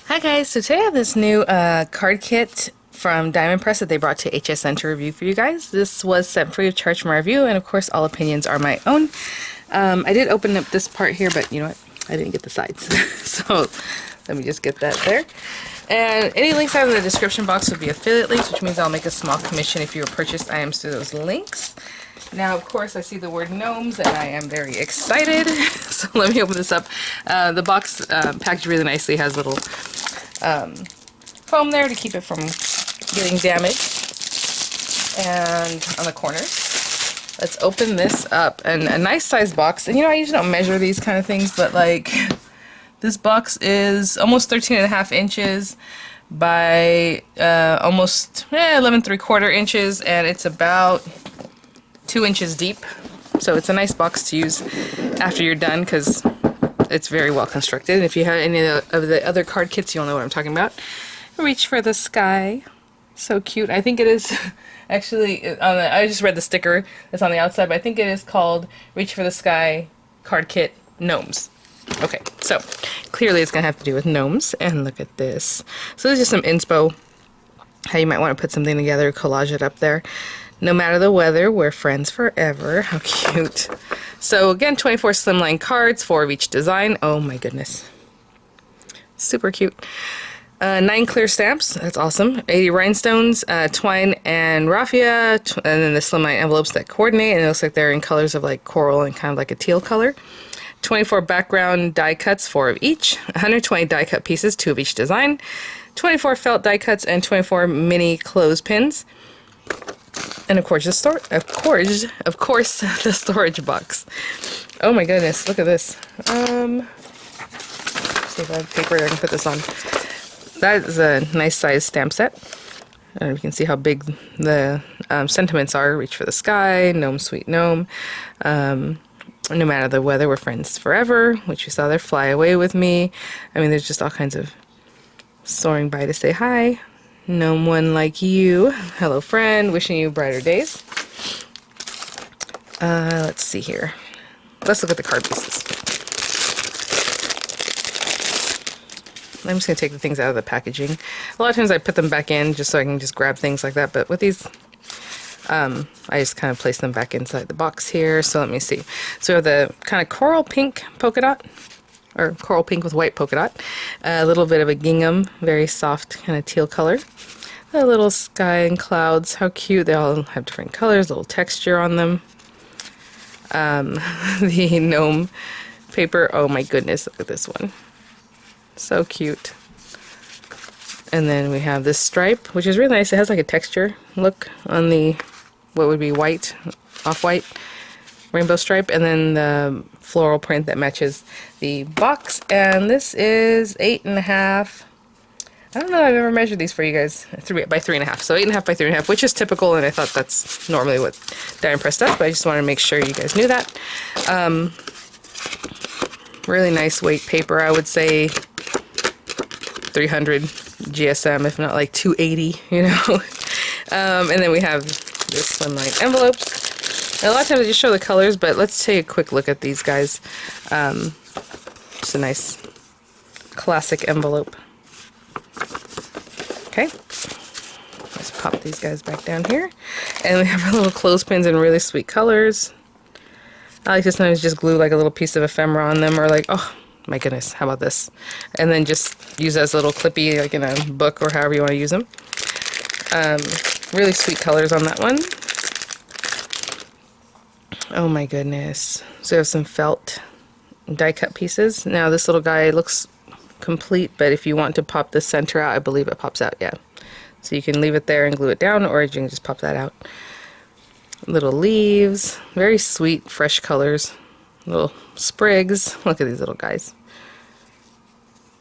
Hi guys, so today I have this new card kit from Diamond Press that they brought to HSN to review for you guys. This was sent free of charge for my review, and of course all opinions are my own. I did open up this part here, but you know what? I didn't get the sides. So let me just get that there. And any links out in the description box will be affiliate links, which means I'll make a small commission if you purchased items through those links. Now, of course, I see the word Gnomes, and I am very excited. So let me open this up. The box packaged really nicely, has little foam there to keep it from getting damaged, and on the corners. Let's open this up. And a nice size box. And you know, I usually don't measure these kind of things, but like this box is almost 13.5 inches by almost 11.75 inches, and it's about 2 inches deep. So it's a nice box to use after you're done because it's very well constructed. And if you have any of the other card kits, you'll know what I'm talking about. Reach for the Sky. So cute. I think it is actually, I just read the sticker that's on the outside, but I think it is called Reach for the Sky Card Kit Gnomes. Okay, so clearly it's going to have to do with gnomes. And look at this. So there's just some inspo, how you might want to put something together, collage it up there. No matter the weather, we're friends forever. How cute. So again, 24 slimline cards, 4 of each design. Oh my goodness. Super cute. 9 clear stamps. That's awesome. 80 rhinestones, twine and raffia, and then the slimline envelopes that coordinate, and it looks like they're in colors of like coral and kind of like a teal color. 24 background die cuts, 4 of each. 120 die cut pieces, 2 of each design. 24 felt die cuts and 24 mini clothespins. And of course, the storage box. Oh my goodness, look at this. See if I have paper I can put this on. That is a nice size stamp set. And you can see how big the sentiments are. Reach for the Sky, Gnome Sweet Gnome. No matter the weather, we're friends forever, which you saw there. Fly away with me. I mean, there's just all kinds of soaring by to say hi. No one like you. Hello, friend. Wishing you brighter days. Let's see here. Let's look at the card pieces. I'm just going to take the things out of the packaging. A lot of times I put them back in just so I can just grab things like that. But with these, I just kind of place them back inside the box here. So let me see. So we have the kind of coral pink polka dot. Or coral pink with white polka dot. A little bit of a gingham, very soft kind of teal color. A little sky and clouds, how cute. They all have different colors, little texture on them. The gnome paper, oh my goodness, look at this one. So cute. And then we have this stripe, which is really nice. It has like a texture look on the, what would be white, off-white rainbow stripe, and then the floral print that matches the box. And this is 8.5. I don't know if I've ever measured these for you guys. 3 by 3.5. So 8.5 by 3.5, which is typical, and I thought that's normally what Diamond Press does, but I just wanted to make sure you guys knew that. Really nice weight paper. I would say 300 GSM, if not like 280, you know. And then we have this slimline envelopes. And a lot of times I just show the colors, but let's take a quick look at these guys. Just a nice classic envelope. Okay, let's pop these guys back down here. And we have our little clothespins in really sweet colors. I like to sometimes just glue like a little piece of ephemera on them, or like, oh my goodness, how about this? And then just use as a little clippy, like in a book or however you want to use them. Really sweet colors on that one. Oh my goodness. So we have some felt die cut pieces. Now this little guy looks complete, but if you want to pop the center out, I believe it pops out, yeah. So you can leave it there and glue it down, or you can just pop that out. Little leaves, very sweet, fresh colors. Little sprigs. Look at these little guys.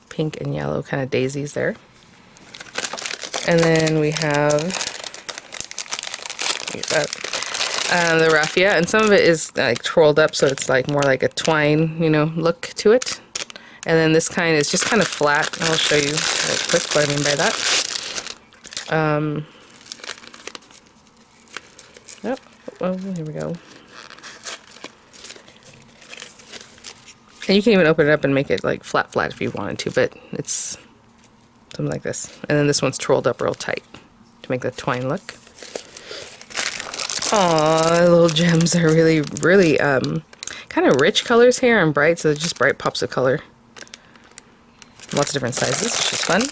Pink and yellow kind of daisies there. And then we have the raffia, and some of it is like twirled up, so it's like more like a twine, you know, look to it. And then this kind is just kind of flat. I'll show you real quick what I mean by that. Oh, here we go. And you can even open it up and make it like flat if you wanted to, but it's something like this. And then this one's trolled up real tight to make the twine look. Aw, little gems are really, really kind of rich colors here and bright, so they're just bright pops of color. Lots of different sizes, which is fun.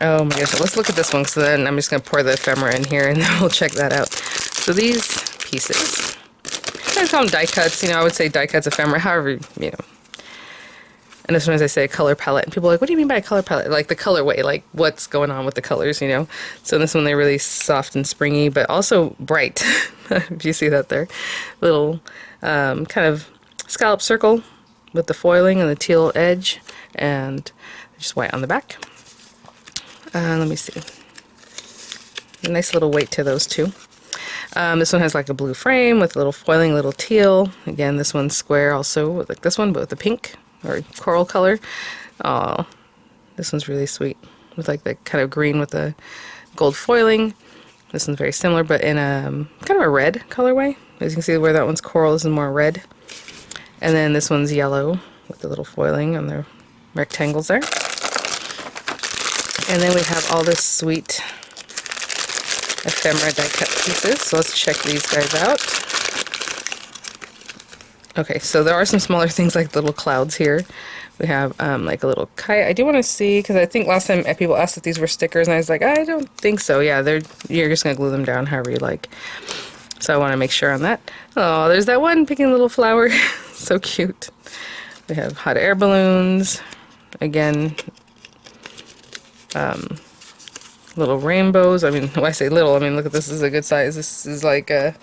Oh my gosh, let's look at this one, so then I'm just going to pour the ephemera in here and then we'll check that out. So these pieces, I call them die cuts, you know, I would say die cuts, ephemera, however, you know. And as soon as I say a color palette, and people are like, what do you mean by a color palette? Like the colorway, like what's going on with the colors, you know? So in this one, they're really soft and springy, but also bright. If you see that there. Little kind of scallop circle with the foiling and the teal edge, and just white on the back. Let me see. A nice little weight to those two. This one has like a blue frame with a little foiling, little teal. Again, this one's square also, like this one, but with the pink or coral color. Oh, this one's really sweet with like the kind of green with the gold foiling. This one's very similar, but in a kind of a red colorway. As you can see where that one's coral, this is more red. And then this one's yellow with the little foiling on the rectangles there. And then we have all this sweet ephemera die cut pieces. So let's check these guys out. Okay, so there are some smaller things like little clouds here. We have like a little kite. I do want to see, because I think last time people asked if these were stickers, and I was like, I don't think so. Yeah, you're just going to glue them down however you like. So I want to make sure on that. Oh, there's that one picking a little flower. So cute. We have hot air balloons. Again, little rainbows. I mean, when I say little, I mean, look at this. This is a good size. This is like a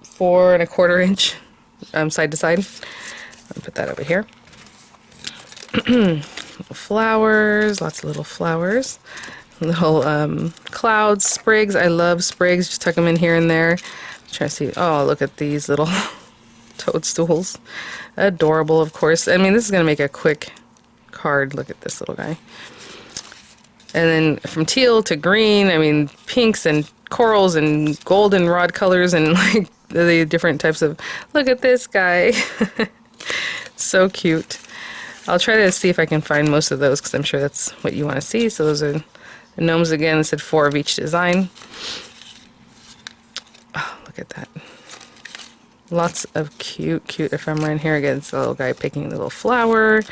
4 1/4 inch side to side. I'll put that over here. Little flowers, lots of little flowers. Little clouds, sprigs. I love sprigs. Just tuck them in here and there. Try to see. Oh, look at these little toadstools. Adorable, of course. I mean, this is going to make a quick card. Look at this little guy. And then from teal to green, I mean, pinks and corals and golden rod colors and like the different types of, look at this guy. So cute. I'll try to see if I can find most of those because I'm sure that's what you want to see. So those are the gnomes again. I said 4 of each design. Oh, look at that. Lots of cute, cute ephemera in here. Again, it's the little guy picking the little flower.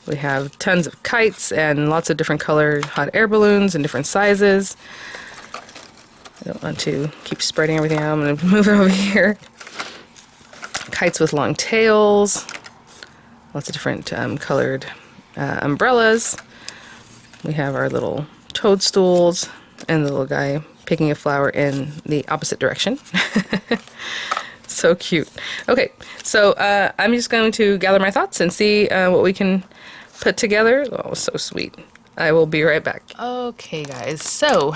We have tons of kites and lots of different colored hot air balloons in different sizes. I don't want to keep spreading everything out. I'm going to move it over here. Kites with long tails. Lots of different colored umbrellas. We have our little toadstools and the little guy picking a flower in the opposite direction. So cute. Okay, so I'm just going to gather my thoughts and see what we can put together. Oh, so sweet. I will be right back. Okay, guys, so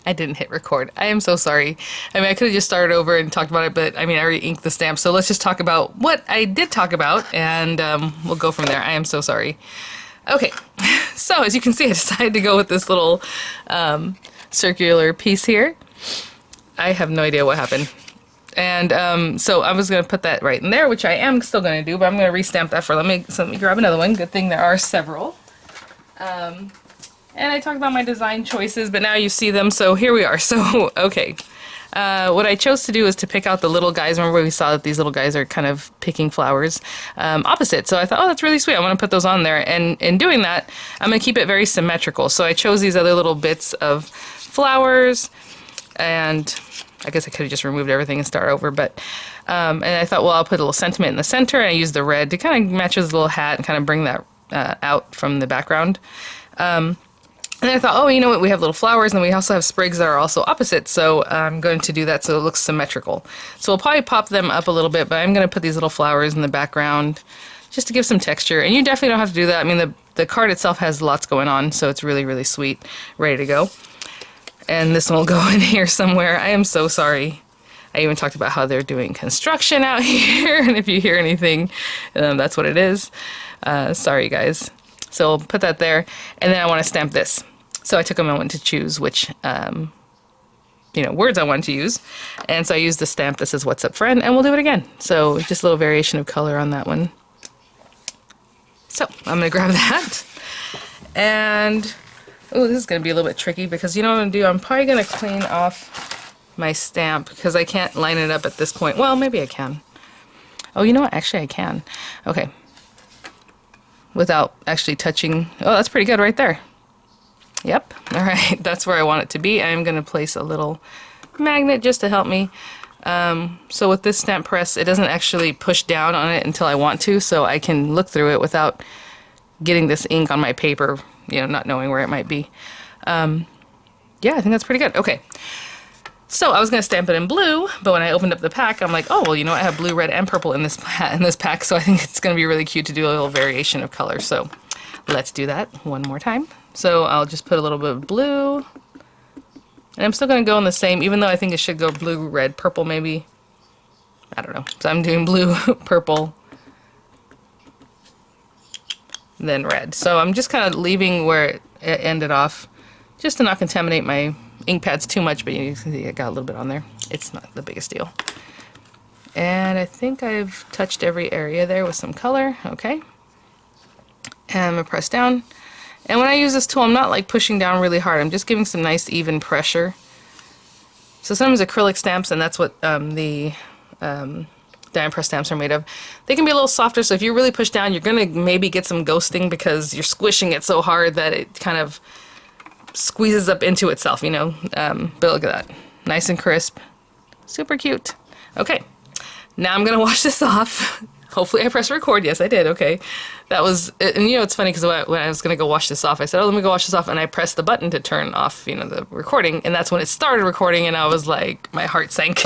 I didn't hit record. I am so sorry. I mean, I could have just started over and talked about it, but I mean, I already inked the stamp, so let's just talk about what I did talk about, and we'll go from there. I am so sorry. Okay, so as you can see, I decided to go with this little circular piece here. I have no idea what happened. And so I was going to put that right in there, which I am still going to do, but I'm going to restamp that for, let me grab another one. Good thing there are several. And I talked about my design choices, but now you see them, so here we are. So, okay. What I chose to do is to pick out the little guys. Remember we saw that these little guys are kind of picking flowers opposite. So I thought, oh, that's really sweet. I want to put those on there. And in doing that, I'm going to keep it very symmetrical. So I chose these other little bits of flowers, and I guess I could have just removed everything and start over, but and I thought, well, I'll put a little sentiment in the center, and I used the red to kind of match his little hat and kind of bring that out from the background. And then I thought, oh, you know what, we have little flowers, and we also have sprigs that are also opposite, so I'm going to do that so it looks symmetrical. So we'll probably pop them up a little bit, but I'm going to put these little flowers in the background just to give some texture, and you definitely don't have to do that. I mean, the card itself has lots going on, so it's really, really sweet, ready to go. And this one will go in here somewhere. I am so sorry. I even talked about how they're doing construction out here, and if you hear anything, that's what it is. Sorry, guys. So I'll put that there, and then I want to stamp this. So I took a moment to choose which, words I wanted to use, and so I used the stamp that says "What's up, friend," and we'll do it again. So just a little variation of color on that one. So I'm going to grab that. And, oh, this is going to be a little bit tricky because you know what I'm going to do? I'm probably going to clean off my stamp because I can't line it up at this point. Well, maybe I can. Oh, you know what? Actually, I can. Okay. Without actually touching. Oh, that's pretty good right there. Yep. All right. That's where I want it to be. I'm going to place a little magnet just to help me. So with this stamp press, it doesn't actually push down on it until I want to, so I can look through it without getting this ink on my paper, you know, not knowing where it might be. Yeah, I think that's pretty good. Okay. So I was going to stamp it in blue, but when I opened up the pack, I'm like, oh, well, you know, I have blue, red, and purple in this pack, so I think it's going to be really cute to do a little variation of color. So let's do that one more time. So I'll just put a little bit of blue. And I'm still going to go in the same, even though I think it should go blue, red, purple maybe. I don't know. So I'm doing blue, purple, then red. So I'm just kind of leaving where it ended off, just to not contaminate my ink pads too much, but you can see I got a little bit on there. It's not the biggest deal. And I think I've touched every area there with some color. Okay. And I'm going to press down. And when I use this tool, I'm not like pushing down really hard. I'm just giving some nice even pressure. So sometimes acrylic stamps, and that's what the die press stamps are made of, they can be a little softer. So if you really push down, you're going to maybe get some ghosting because you're squishing it so hard that it kind of squeezes up into itself, you know. But look at that. Nice and crisp. Super cute. Okay. Now I'm going to wash this off. Hopefully I pressed record. Yes, I did. Okay. That was, and you know, it's funny because when I was going to go wash this off, I said, oh, let me go wash this off. And I pressed the button to turn off, you know, the recording. And that's when it started recording. And I was like, my heart sank.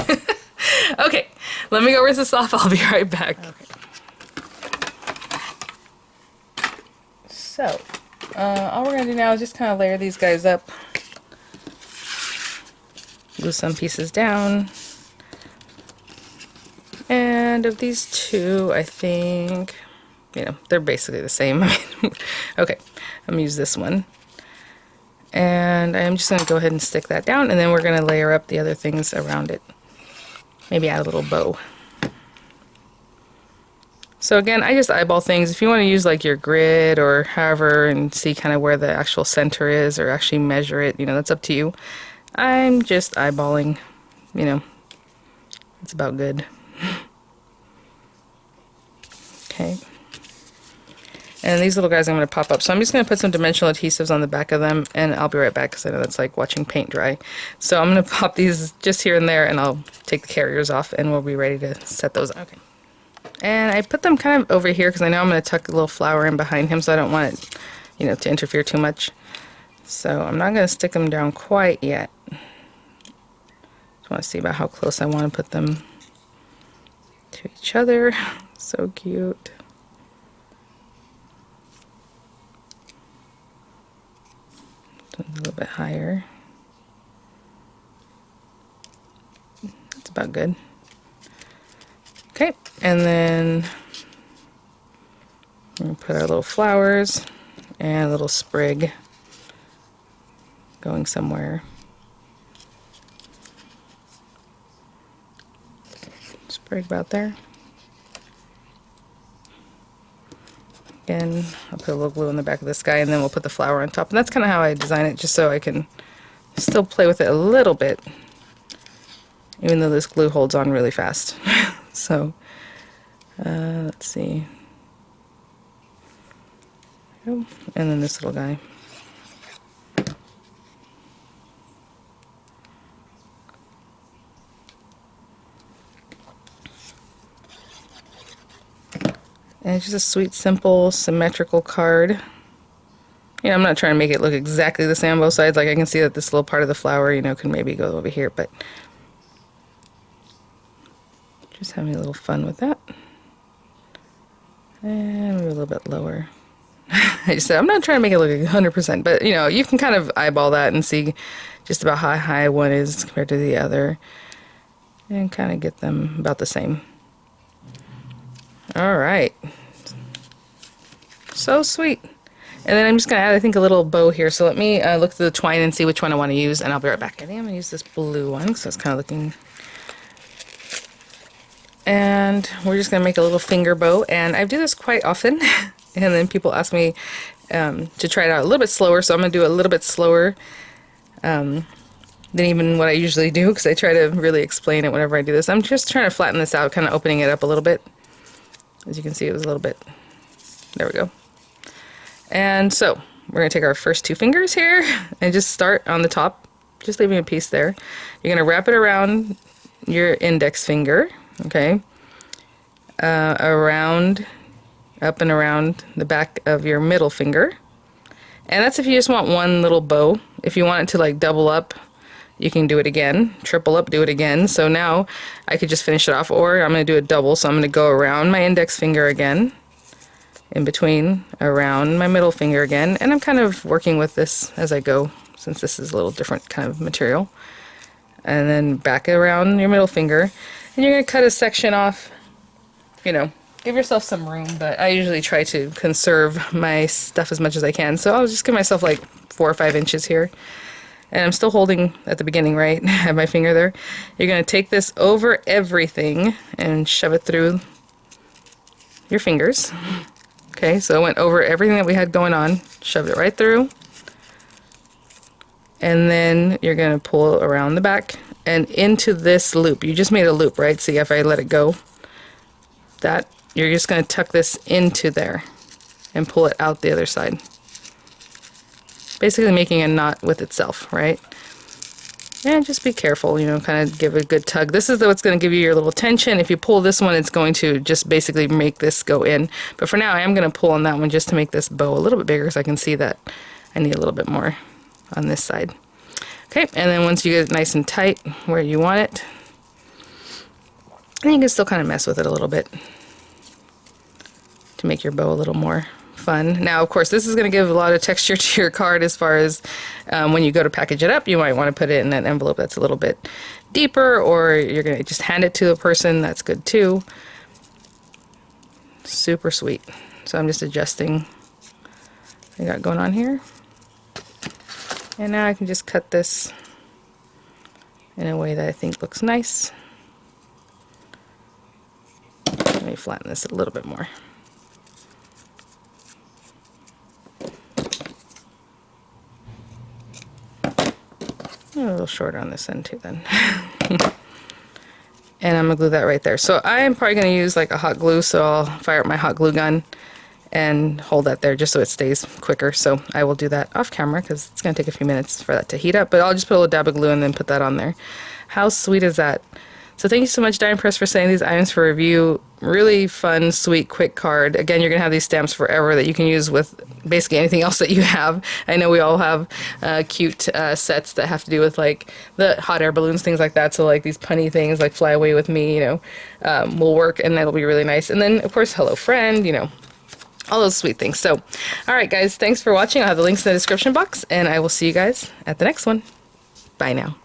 Okay. Let me go rinse this off. I'll be right back. Okay. So, all we're going to do now is just kind of layer these guys up. Glue some pieces down. And of these two, I think, you know, they're basically the same. Okay, I'm going to use this one. And I'm just going to go ahead and stick that down, and then we're going to layer up the other things around it. Maybe add a little bow. So again, I just eyeball things. If you want to use like your grid or however and see kind of where the actual center is or actually measure it, you know, that's up to you. I'm just eyeballing, you know, it's about good. Okay. And these little guys I'm going to pop up. So I'm just going to put some dimensional adhesives on the back of them, and I'll be right back because I know that's like watching paint dry. So I'm going to pop these just here and there, and I'll take the carriers off, and we'll be ready to set those up. Okay. And I put them kind of over here because I know I'm going to tuck a little flower in behind him, so I don't want it, you know, to interfere too much. So I'm not going to stick them down quite yet. Just want to see about how close I want to put them to each other. So cute. A little bit higher. That's about good. Okay, and then we're going to put our little flowers and a little sprig going somewhere. Sprig about there. Again, I'll put a little glue in the back of this guy, and then we'll put the flower on top. And that's kind of how I design it, just so I can still play with it a little bit, even though this glue holds on really fast. So, let's see. Oh, and then this little guy. And it's just a sweet, simple, symmetrical card. You know, I'm not trying to make it look exactly the same on both sides. Like, I can see that this little part of the flower, you know, can maybe go over here, but just having a little fun with that. And maybe a little bit lower. I just said, I'm not trying to make it look 100%, but, you know, you can kind of eyeball that and see just about how high one is compared to the other. And kind of get them about the same. Alright. So sweet. And then I'm just going to add, I think, a little bow here. So let me look through the twine and see which one I want to use, and I'll be right back. I think I'm going to use this blue one, because it's kind of looking... And we're just going to make a little finger bow, and I do this quite often. And then people ask me, to try it out a little bit slower. So I'm going to do it a little bit slower than even what I usually do, because I try to really explain it whenever I do this. I'm just trying to flatten this out, kind of opening it up a little bit. As you can see, it was a little bit. There we go. And so we're going to take our first 2 fingers here and just start on the top, just leaving a piece there. You're going to wrap it around your index finger, okay, around, up and around the back of your middle finger. And that's if you just want one little bow. If you want it to like double up, you can do it again, triple up, do it again. So now I could just finish it off, or I'm going to do a double. So I'm going to go around my index finger again, in between, around my middle finger again, and I'm kind of working with this as I go, since this is a little different kind of material. And then back around your middle finger, and you're going to cut a section off, you know, give yourself some room, but I usually try to conserve my stuff as much as I can, so I'll just give myself like 4 or 5 inches here. And I'm still holding at the beginning, right? I have my finger there. You're going to take this over everything and shove it through your fingers. Okay, so it went over everything that we had going on, shoved it right through, and then you're going to pull around the back and into this loop. You just made a loop, right? See, if I let it go, that you're just going to tuck this into there and pull it out the other side. Basically making a knot with itself, right? And just be careful, you know, kind of give it a good tug. This is what's going to give you your little tension. If you pull this one, it's going to just basically make this go in. But for now, I am going to pull on that one just to make this bow a little bit bigger, so I can see that I need a little bit more on this side. Okay, and then once you get it nice and tight where you want it, then you can still kind of mess with it a little bit to make your bow a little more fun. Now, of course, this is going to give a lot of texture to your card as far as when you go to package it up, you might want to put it in an envelope that's a little bit deeper, or you're going to just hand it to a person. That's good too. Super sweet. So I'm just adjusting what I got going on here. And now I can just cut this in a way that I think looks nice. Let me flatten this a little bit more. A little shorter on this end too then. And I'm going to glue that right there. So I'm probably going to use like a hot glue, so I'll fire up my hot glue gun and hold that there just so it stays quicker. So I will do that off camera because it's going to take a few minutes for that to heat up, but I'll just put a little dab of glue and then put that on there. How sweet is that? So thank you so much, Die & Press, for sending these items for review. Really fun, sweet, quick card. Again, you're going to have these stamps forever that you can use with basically anything else that you have. I know we all have cute sets that have to do with like the hot air balloons, things like that. So like these punny things like Fly Away With Me, you know, will work, and that'll be really nice. And then, of course, Hello Friend, you know, all those sweet things. So, all right, guys, thanks for watching. I'll have the links in the description box, and I will see you guys at the next one. Bye now.